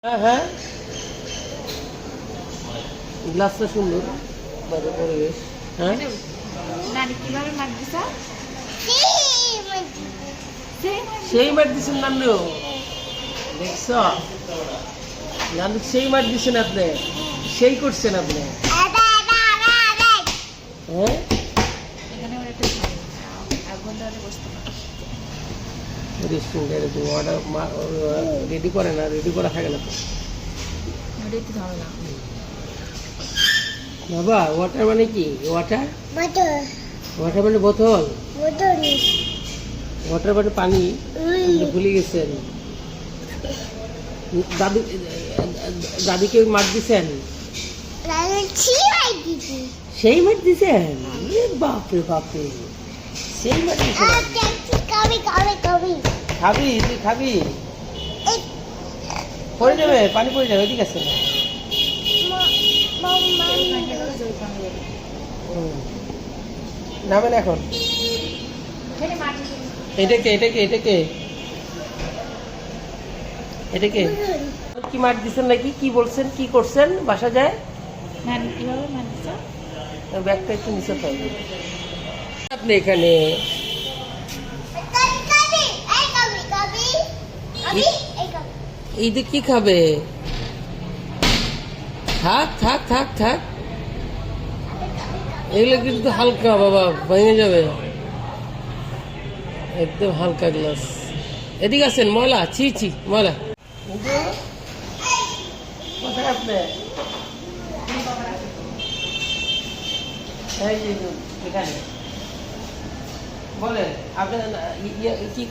হ্যাঁ হ্যাঁ, গ্লাসটা সুন্দর, বাইরে পরিবেশ। হ্যাঁ নানি কিভাবে মার দিছা? সেই মার দিচ্ছেন নান্নু, দেখছ নান্নু সেই মার দিচ্ছেন আপনি, সেই করছেন আপনি। হ্যাঁ এখানে ওর একটা আগুন ধরে বসতে পারে। রেস্টুরেন্টে এরকম অর্ডার রেডি করে না, রেডি করা থাকে না তো দিতে হবে না। বাবা। ওয়াটার মানে কি? ওয়াটার ওয়াটার মানে বোতল, ওয়াটার মানে পানি। আপনি ভুলে গেছেন। দাদু, দাদিকে মার দিছেন, সেই মার দিছেন। বাপরে বাপরে, সেই মার দিছেন। খাবি? তুই খাবি? পড়ে যাবে, পানি পড়ে যাবে। ঠিক আছে, নামেন এখন। এটাকে এটাকে এটাকে এটাকে কি মার দিচ্ছেন নাকি? কি বলছেন, কি করছেন? বাসা যায় নানি কিভাবে মার দিছা? ব্যাগটা একটু নিচে থাকবে। আপনি এখানে এইটা কি খাবে? থাক থাক থাক থাক, এগুলো কিন্তু হালকা বাবা, ভেঙে যাবে। একদম হালকা গ্লাস। এদিকে আছেন, ময়লা, ছি ছি ময়লা। কোথায় আপনি? এই যে এখানে বলেন আপনি কি